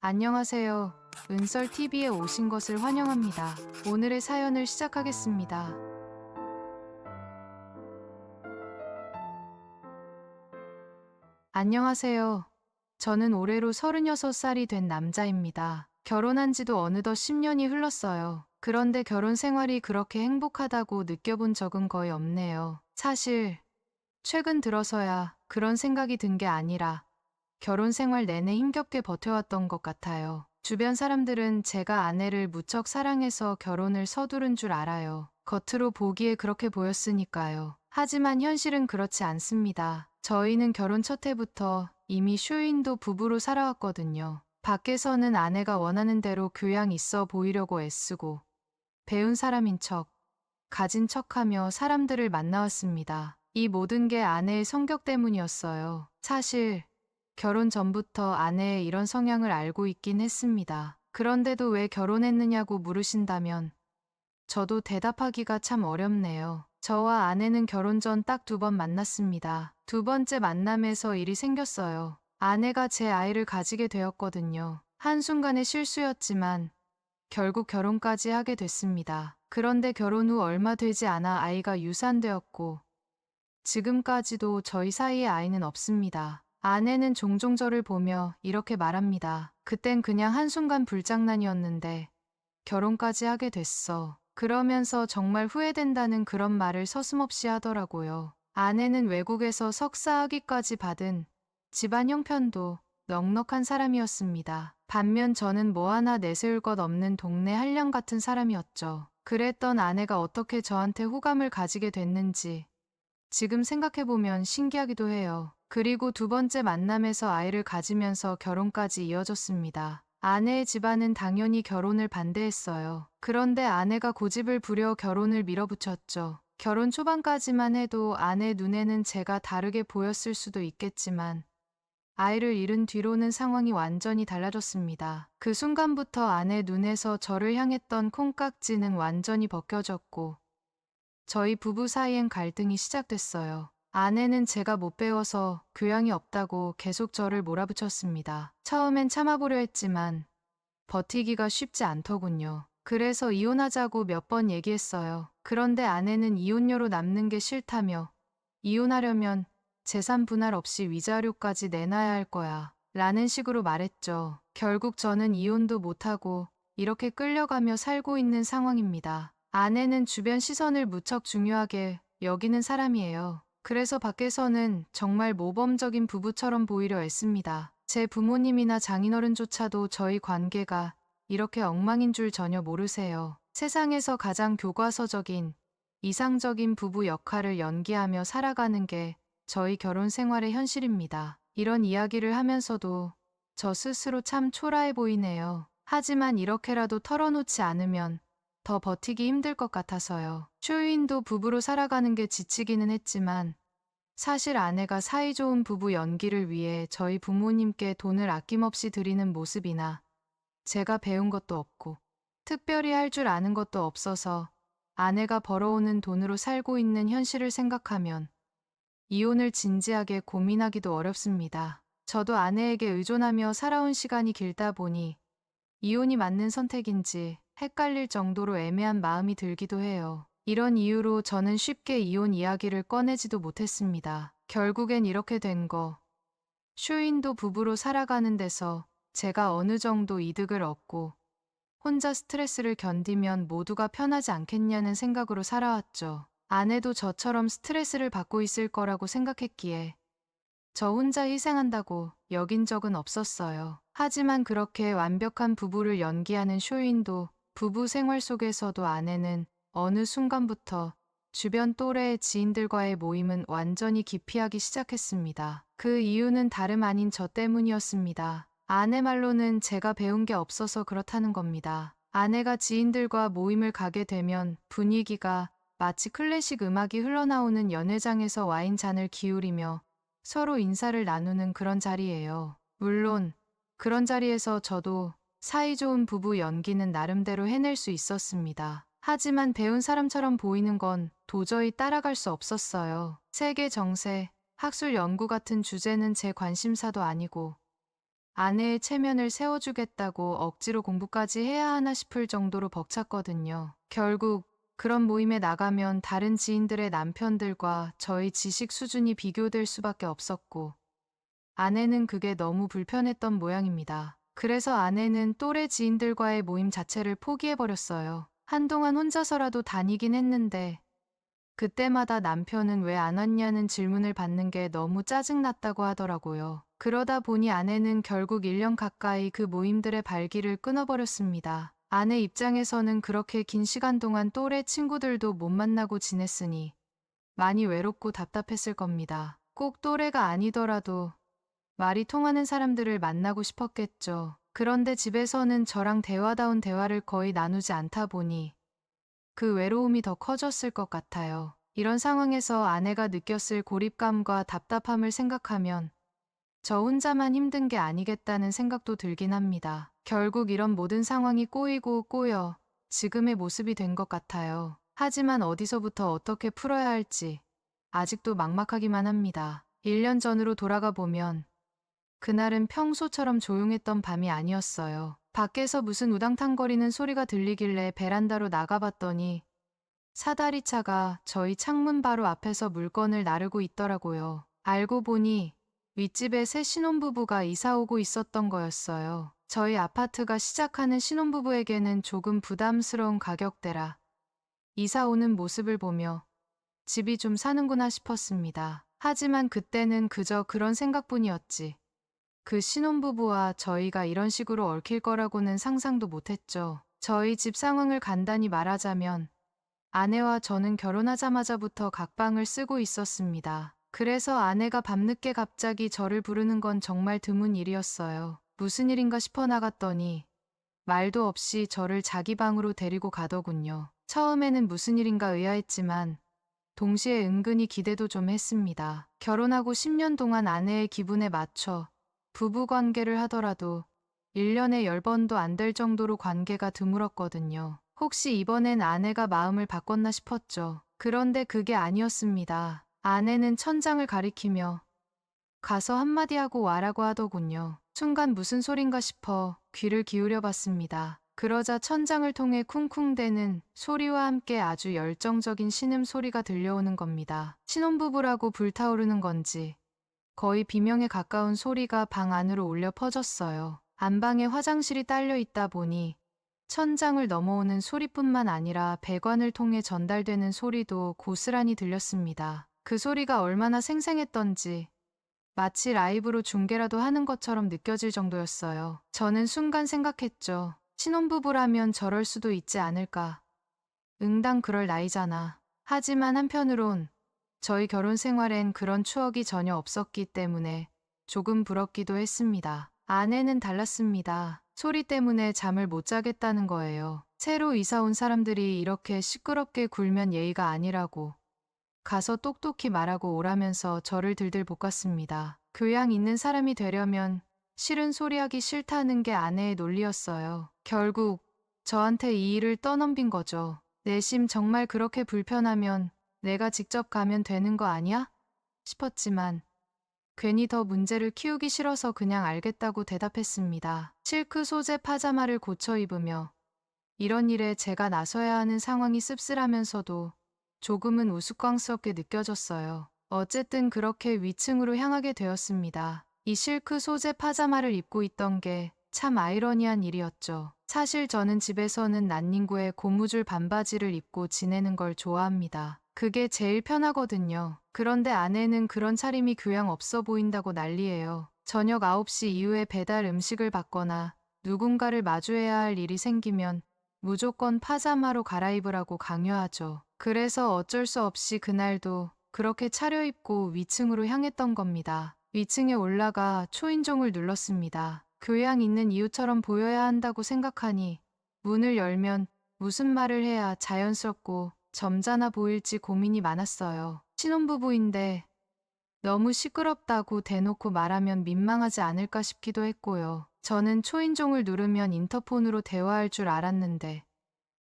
안녕하세요. 은설TV에 오신 것을 환영합니다. 오늘의 사연을 시작하겠습니다. 안녕하세요. 저는 올해로 36살이 된 남자입니다. 결혼한 지도 어느덧 10년이 흘렀어요. 그런데 결혼 생활이 그렇게 행복하다고 느껴본 적은 거의 없네요. 사실, 최근 들어서야 그런 생각이 든 게 아니라 결혼 생활 내내 힘겹게 버텨왔던 것 같아요. 주변 사람들은 제가 아내를 무척 사랑해서 결혼을 서두른 줄 알아요. 겉으로 보기에 그렇게 보였으니까요. 하지만 현실은 그렇지 않습니다. 저희는 결혼 첫 해부터 이미 쇼윈도 부부로 살아왔거든요. 밖에서는 아내가 원하는 대로 교양 있어 보이려고 애쓰고 배운 사람인 척, 가진 척하며 사람들을 만나왔습니다. 이 모든 게 아내의 성격 때문이었어요. 사실 결혼 전부터 아내의 이런 성향을 알고 있긴 했습니다. 그런데도 왜 결혼했느냐고 물으신다면 저도 대답하기가 참 어렵네요. 저와 아내는 결혼 전 딱 2번 만났습니다. 두 번째 만남에서 일이 생겼어요. 아내가 제 아이를 가지게 되었거든요. 한순간의 실수였지만 결국 결혼까지 하게 됐습니다. 그런데 결혼 후 얼마 되지 않아 아이가 유산되었고 지금까지도 저희 사이에 아이는 없습니다. 아내는 종종 저를 보며 이렇게 말합니다. 그땐 그냥 한순간 불장난이었는데 결혼까지 하게 됐어. 그러면서 정말 후회된다는 그런 말을 서슴없이 하더라고요. 아내는 외국에서 석사 학위까지 받은 집안 형편도 넉넉한 사람이었습니다. 반면 저는 뭐 하나 내세울 것 없는 동네 한량 같은 사람이었죠. 그랬던 아내가 어떻게 저한테 호감을 가지게 됐는지 지금 생각해보면 신기하기도 해요. 그리고 두 번째 만남에서 아이를 가지면서 결혼까지 이어졌습니다. 아내의 집안은 당연히 결혼을 반대했어요. 그런데 아내가 고집을 부려 결혼을 밀어붙였죠. 결혼 초반까지만 해도 아내 눈에는 제가 다르게 보였을 수도 있겠지만 아이를 잃은 뒤로는 상황이 완전히 달라졌습니다. 그 순간부터 아내 눈에서 저를 향했던 콩깍지는 완전히 벗겨졌고 저희 부부 사이엔 갈등이 시작됐어요. 아내는 제가 못 배워서 교양이 없다고 계속 저를 몰아붙였습니다. 처음엔 참아보려 했지만 버티기가 쉽지 않더군요. 그래서 이혼하자고 몇 번 얘기했어요. 그런데 아내는 이혼녀로 남는 게 싫다며 이혼하려면 재산 분할 없이 위자료까지 내놔야 할 거야 라는 식으로 말했죠. 결국 저는 이혼도 못하고 이렇게 끌려가며 살고 있는 상황입니다. 아내는 주변 시선을 무척 중요하게 여기는 사람이에요. 그래서 밖에서는 정말 모범적인 부부처럼 보이려 애씁니다. 제 부모님이나 장인어른조차도 저희 관계가 이렇게 엉망인 줄 전혀 모르세요. 세상에서 가장 교과서적인 이상적인 부부 역할을 연기하며 살아가는 게 저희 결혼 생활의 현실입니다. 이런 이야기를 하면서도 저 스스로 참 초라해 보이네요. 하지만 이렇게라도 털어놓지 않으면 더 버티기 힘들 것 같아서요. 쇼윈도 부부로 살아가는 게 지치기는 했지만 사실 아내가 사이좋은 부부 연기를 위해 저희 부모님께 돈을 아낌없이 드리는 모습이나 제가 배운 것도 없고 특별히 할 줄 아는 것도 없어서 아내가 벌어오는 돈으로 살고 있는 현실을 생각하면 이혼을 진지하게 고민하기도 어렵습니다. 저도 아내에게 의존하며 살아온 시간이 길다 보니 이혼이 맞는 선택인지 헷갈릴 정도로 애매한 마음이 들기도 해요. 이런 이유로 저는 쉽게 이혼 이야기를 꺼내지도 못했습니다. 결국엔 이렇게 된 거. 쇼윈도 부부로 살아가는 데서 제가 어느 정도 이득을 얻고 혼자 스트레스를 견디면 모두가 편하지 않겠냐는 생각으로 살아왔죠. 아내도 저처럼 스트레스를 받고 있을 거라고 생각했기에 저 혼자 희생한다고 여긴 적은 없었어요. 하지만 그렇게 완벽한 부부를 연기하는 쇼윈도 부부 생활 속에서도 아내는 어느 순간부터 주변 또래의 지인들과의 모임은 완전히 기피하기 시작했습니다. 그 이유는 다름 아닌 저 때문이었습니다. 아내 말로는 제가 배운 게 없어서 그렇다는 겁니다. 아내가 지인들과 모임을 가게 되면 분위기가 마치 클래식 음악이 흘러나오는 연회장에서 와인잔을 기울이며 서로 인사를 나누는 그런 자리예요. 물론 그런 자리에서 저도 사이좋은 부부 연기는 나름대로 해낼 수 있었습니다. 하지만 배운 사람처럼 보이는 건 도저히 따라갈 수 없었어요. 세계 정세, 학술 연구 같은 주제는 제 관심사도 아니고 아내의 체면을 세워주겠다고 억지로 공부까지 해야 하나 싶을 정도로 벅찼거든요. 결국 그런 모임에 나가면 다른 지인들의 남편들과 저희 지식 수준이 비교될 수밖에 없었고, 아내는 그게 너무 불편했던 모양입니다. 그래서 아내는 또래 지인들과의 모임 자체를 포기해버렸어요. 한동안 혼자서라도 다니긴 했는데, 그때마다 남편은 왜 안 왔냐는 질문을 받는 게 너무 짜증났다고 하더라고요. 그러다 보니 아내는 결국 1년 가까이 그 모임들의 발길을 끊어버렸습니다. 아내 입장에서는 그렇게 긴 시간 동안 또래 친구들도 못 만나고 지냈으니 많이 외롭고 답답했을 겁니다. 꼭 또래가 아니더라도 말이 통하는 사람들을 만나고 싶었겠죠. 그런데 집에서는 저랑 대화다운 대화를 거의 나누지 않다 보니 그 외로움이 더 커졌을 것 같아요. 이런 상황에서 아내가 느꼈을 고립감과 답답함을 생각하면 저 혼자만 힘든 게 아니겠다는 생각도 들긴 합니다. 결국 이런 모든 상황이 꼬이고 꼬여 지금의 모습이 된 것 같아요. 하지만 어디서부터 어떻게 풀어야 할지 아직도 막막하기만 합니다. 1년 전으로 돌아가 보면 그날은 평소처럼 조용했던 밤이 아니었어요. 밖에서 무슨 우당탕거리는 소리가 들리길래 베란다로 나가봤더니 사다리차가 저희 창문 바로 앞에서 물건을 나르고 있더라고요. 알고 보니 윗집에 새 신혼부부가 이사 오고 있었던 거였어요. 저희 아파트가 시작하는 신혼부부에게는 조금 부담스러운 가격대라 이사 오는 모습을 보며 집이 좀 사는구나 싶었습니다. 하지만 그때는 그저 그런 생각뿐이었지. 그 신혼부부와 저희가 이런 식으로 얽힐 거라고는 상상도 못했죠. 저희 집 상황을 간단히 말하자면 아내와 저는 결혼하자마자부터 각방을 쓰고 있었습니다. 그래서 아내가 밤늦게 갑자기 저를 부르는 건 정말 드문 일이었어요. 무슨 일인가 싶어 나갔더니 말도 없이 저를 자기 방으로 데리고 가더군요. 처음에는 무슨 일인가 의아했지만 동시에 은근히 기대도 좀 했습니다. 결혼하고 10년 동안 아내의 기분에 맞춰 부부 관계를 하더라도 1년에 10번도 안 될 정도로 관계가 드물었거든요. 혹시 이번엔 아내가 마음을 바꿨나 싶었죠. 그런데 그게 아니었습니다. 아내는 천장을 가리키며 가서 한마디 하고 와라고 하더군요. 순간 무슨 소린가 싶어 귀를 기울여 봤습니다. 그러자 천장을 통해 쿵쿵대는 소리와 함께 아주 열정적인 신음소리가 들려오는 겁니다. 신혼부부라고 불타오르는 건지 거의 비명에 가까운 소리가 방 안으로 울려 퍼졌어요. 안방에 화장실이 딸려 있다 보니 천장을 넘어오는 소리뿐만 아니라 배관을 통해 전달되는 소리도 고스란히 들렸습니다. 그 소리가 얼마나 생생했던지 마치 라이브로 중계라도 하는 것처럼 느껴질 정도였어요. 저는 순간 생각했죠. 신혼부부라면 저럴 수도 있지 않을까. 응당 그럴 나이잖아. 하지만 한편으론 저희 결혼 생활엔 그런 추억이 전혀 없었기 때문에 조금 부럽기도 했습니다. 아내는 달랐습니다. 소리 때문에 잠을 못 자겠다는 거예요. 새로 이사 온 사람들이 이렇게 시끄럽게 굴면 예의가 아니라고 가서 똑똑히 말하고 오라면서 저를 들들 볶았습니다. 교양 있는 사람이 되려면 싫은 소리하기 싫다는 게 아내의 논리였어요. 결국 저한테 이 일을 떠넘긴 거죠. 내심 정말 그렇게 불편하면 내가 직접 가면 되는 거 아니야? 싶었지만 괜히 더 문제를 키우기 싫어서 그냥 알겠다고 대답했습니다. 실크 소재 파자마를 고쳐 입으며 이런 일에 제가 나서야 하는 상황이 씁쓸하면서도 조금은 우스꽝스럽게 느껴졌어요. 어쨌든 그렇게 위층으로 향하게 되었습니다. 이 실크 소재 파자마를 입고 있던 게 참 아이러니한 일이었죠. 사실 저는 집에서는 난닝구에 고무줄 반바지를 입고 지내는 걸 좋아합니다. 그게 제일 편하거든요. 그런데 아내는 그런 차림이 교양 없어 보인다고 난리예요. 저녁 9시 이후에 배달 음식을 받거나 누군가를 마주해야 할 일이 생기면 무조건 파자마로 갈아입으라고 강요하죠. 그래서 어쩔 수 없이 그날도 그렇게 차려입고 위층으로 향했던 겁니다. 위층에 올라가 초인종을 눌렀습니다. 교양 있는 이유처럼 보여야 한다고 생각하니 문을 열면 무슨 말을 해야 자연스럽고 점잖아 보일지 고민이 많았어요. 신혼부부인데 너무 시끄럽다고 대놓고 말하면 민망하지 않을까 싶기도 했고요. 저는 초인종을 누르면 인터폰으로 대화할 줄 알았는데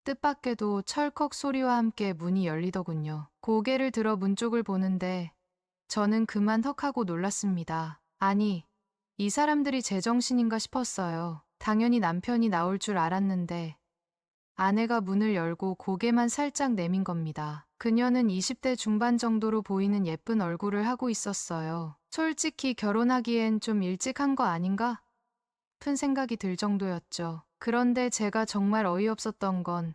뜻밖에도 철컥 소리와 함께 문이 열리더군요. 고개를 들어 문 쪽을 보는데 저는 그만 헉하고 놀랐습니다. 아니, 이 사람들이 제정신인가 싶었어요. 당연히 남편이 나올 줄 알았는데 아내가 문을 열고 고개만 살짝 내민 겁니다. 그녀는 20대 중반 정도로 보이는 예쁜 얼굴을 하고 있었어요. 솔직히 결혼하기엔 좀 일찍 한 거 아닌가? 싶은 생각이 들 정도였죠. 그런데 제가 정말 어이없었던 건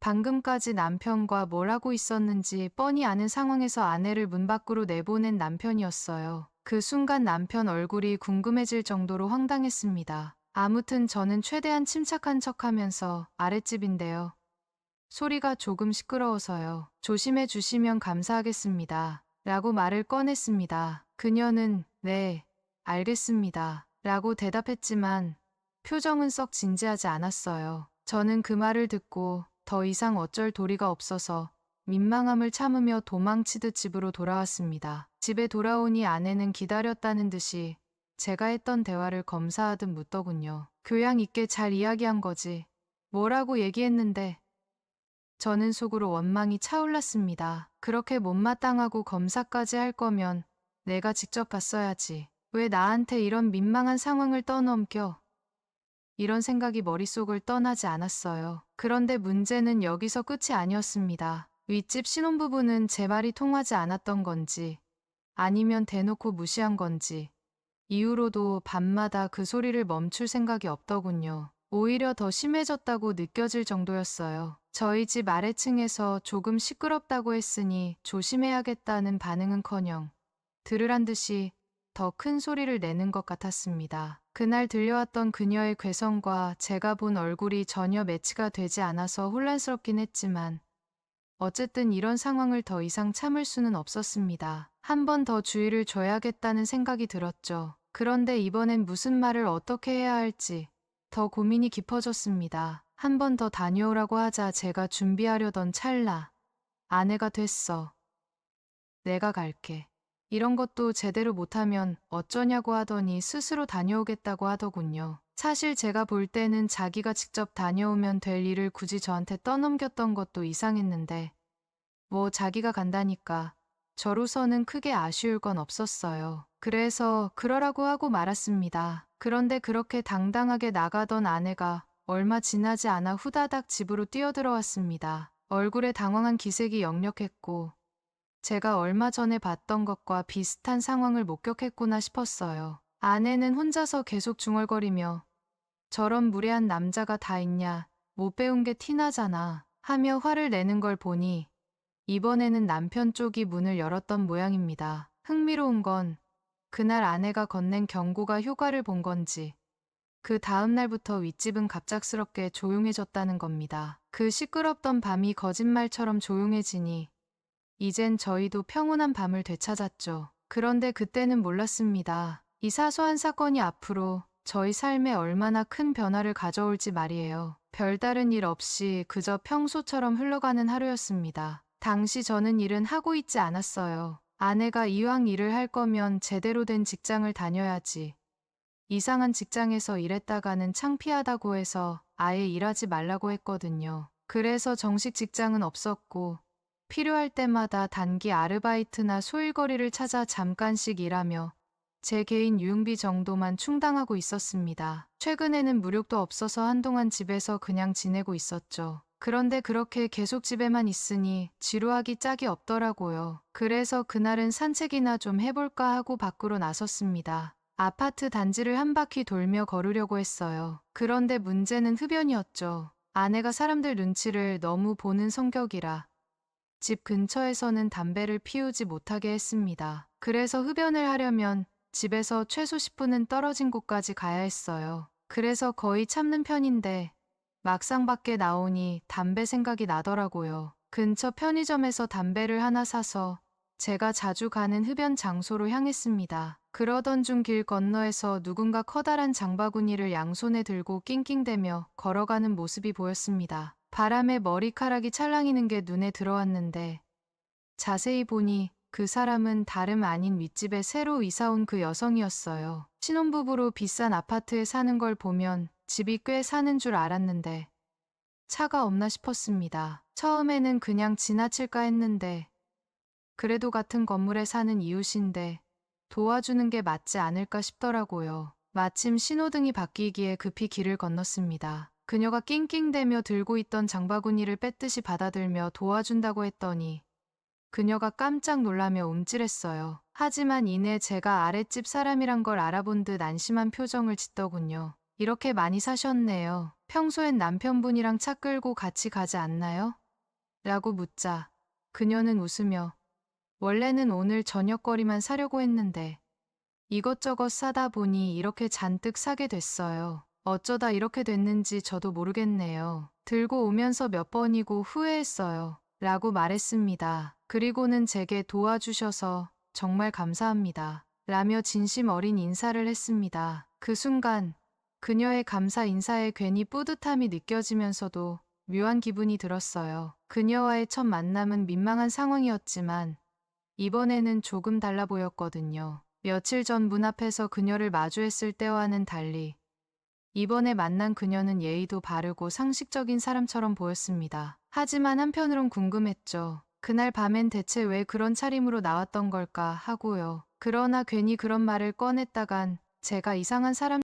방금까지 남편과 뭘 하고 있었는지 뻔히 아는 상황에서 아내를 문 밖으로 내보낸 남편이었어요. 그 순간 남편 얼굴이 궁금해질 정도로 황당했습니다. 아무튼 저는 최대한 침착한 척하면서 아랫집인데요. 소리가 조금 시끄러워서요. 조심해 주시면 감사하겠습니다. 라고 말을 꺼냈습니다. 그녀는 네, 알겠습니다. 라고 대답했지만 표정은 썩 진지하지 않았어요. 저는 그 말을 듣고 더 이상 어쩔 도리가 없어서 민망함을 참으며 도망치듯 집으로 돌아왔습니다. 집에 돌아오니 아내는 기다렸다는 듯이 제가 했던 대화를 검사하듯 묻더군요. 교양 있게 잘 이야기한 거지. 뭐라고 얘기했는데 저는 속으로 원망이 차올랐습니다. 그렇게 못마땅하고 검사까지 할 거면 내가 직접 갔어야지. 왜 나한테 이런 민망한 상황을 떠넘겨? 이런 생각이 머릿속을 떠나지 않았어요. 그런데 문제는 여기서 끝이 아니었습니다. 윗집 신혼부부는 제 말이 통하지 않았던 건지 아니면 대놓고 무시한 건지 이후로도 밤마다 그 소리를 멈출 생각이 없더군요. 오히려 더 심해졌다고 느껴질 정도였어요. 저희 집 아래층에서 조금 시끄럽다고 했으니 조심해야겠다는 반응은커녕 들으란 듯이 더 큰 소리를 내는 것 같았습니다. 그날 들려왔던 그녀의 괴성과 제가 본 얼굴이 전혀 매치가 되지 않아서 혼란스럽긴 했지만 어쨌든 이런 상황을 더 이상 참을 수는 없었습니다. 한 번 더 주의를 줘야겠다는 생각이 들었죠. 그런데 이번엔 무슨 말을 어떻게 해야 할지 더 고민이 깊어졌습니다. 한 번 더 다녀오라고 하자 제가 준비하려던 찰나 아내가 됐어. 내가 갈게. 이런 것도 제대로 못하면 어쩌냐고 하더니 스스로 다녀오겠다고 하더군요. 사실 제가 볼 때는 자기가 직접 다녀오면 될 일을 굳이 저한테 떠넘겼던 것도 이상했는데 뭐 자기가 간다니까 저로서는 크게 아쉬울 건 없었어요. 그래서 그러라고 하고 말았습니다. 그런데 그렇게 당당하게 나가던 아내가 얼마 지나지 않아 후다닥 집으로 뛰어들어왔습니다. 얼굴에 당황한 기색이 역력했고 제가 얼마 전에 봤던 것과 비슷한 상황을 목격했구나 싶었어요. 아내는 혼자서 계속 중얼거리며 저런 무례한 남자가 다 있냐, 못 배운 게 티나잖아 하며 화를 내는 걸 보니 이번에는 남편 쪽이 문을 열었던 모양입니다. 흥미로운 건 그날 아내가 건넨 경고가 효과를 본 건지 그 다음 날부터 윗집은 갑작스럽게 조용해졌다는 겁니다. 그 시끄럽던 밤이 거짓말처럼 조용해지니 이젠 저희도 평온한 밤을 되찾았죠. 그런데 그때는 몰랐습니다. 이 사소한 사건이 앞으로 저희 삶에 얼마나 큰 변화를 가져올지 말이에요. 별다른 일 없이 그저 평소처럼 흘러가는 하루였습니다. 당시 저는 일은 하고 있지 않았어요. 아내가 이왕 일을 할 거면 제대로 된 직장을 다녀야지. 이상한 직장에서 일했다가는 창피하다고 해서 아예 일하지 말라고 했거든요. 그래서 정식 직장은 없었고 필요할 때마다 단기 아르바이트나 소일거리를 찾아 잠깐씩 일하며 제 개인 유흥비 정도만 충당하고 있었습니다. 최근에는 무력도 없어서 한동안 집에서 그냥 지내고 있었죠. 그런데 그렇게 계속 집에만 있으니 지루하기 짝이 없더라고요. 그래서 그날은 산책이나 좀 해볼까 하고 밖으로 나섰습니다. 아파트 단지를 한 바퀴 돌며 걸으려고 했어요. 그런데 문제는 흡연이었죠. 아내가 사람들 눈치를 너무 보는 성격이라 집 근처에서는 담배를 피우지 못하게 했습니다. 그래서 흡연을 하려면 집에서 최소 10분은 떨어진 곳까지 가야 했어요. 그래서 거의 참는 편인데 막상 밖에 나오니 담배 생각이 나더라고요. 근처 편의점에서 담배를 하나 사서 제가 자주 가는 흡연 장소로 향했습니다. 그러던 중 길 건너에서 누군가 커다란 장바구니를 양손에 들고 낑낑대며 걸어가는 모습이 보였습니다. 바람에 머리카락이 찰랑이는 게 눈에 들어왔는데 자세히 보니 그 사람은 다름 아닌 윗집에 새로 이사 온 그 여성이었어요. 신혼부부로 비싼 아파트에 사는 걸 보면 집이 꽤 사는 줄 알았는데 차가 없나 싶었습니다. 처음에는 그냥 지나칠까 했는데 그래도 같은 건물에 사는 이웃인데 도와주는 게 맞지 않을까 싶더라고요. 마침 신호등이 바뀌기에 급히 길을 건넜습니다. 그녀가 낑낑대며 들고 있던 장바구니를 뺏듯이 받아들며 도와준다고 했더니 그녀가 깜짝 놀라며 움찔했어요. 하지만 이내 제가 아랫집 사람이란 걸 알아본 듯 안심한 표정을 짓더군요. 이렇게 많이 사셨네요. 평소엔 남편분이랑 차 끌고 같이 가지 않나요? 라고 묻자 그녀는 웃으며 원래는 오늘 저녁거리만 사려고 했는데 이것저것 사다 보니 이렇게 잔뜩 사게 됐어요. 어쩌다 이렇게 됐는지 저도 모르겠네요. 들고 오면서 몇 번이고 후회했어요. 라고 말했습니다. 그리고는 제게 도와주셔서 정말 감사합니다. 라며 진심 어린 인사를 했습니다. 그 순간 그녀의 감사 인사에 괜히 뿌듯함이 느껴지면서도 묘한 기분이 들었어요. 그녀와의 첫 만남은 민망한 상황이었지만 이번에는 조금 달라 보였거든요. 며칠 전 문 앞에서 그녀를 마주했을 때와는 달리 이번에 만난 그녀는 예의도 바르고 상식적인 사람처럼 보였습니다. 하지만 한편으론 궁금했죠. 그날 밤엔 대체 왜 그런 차림으로 나왔던 걸까 하고요. 그러나 괜히 그런 말을 꺼냈다간 제가 이상한 사람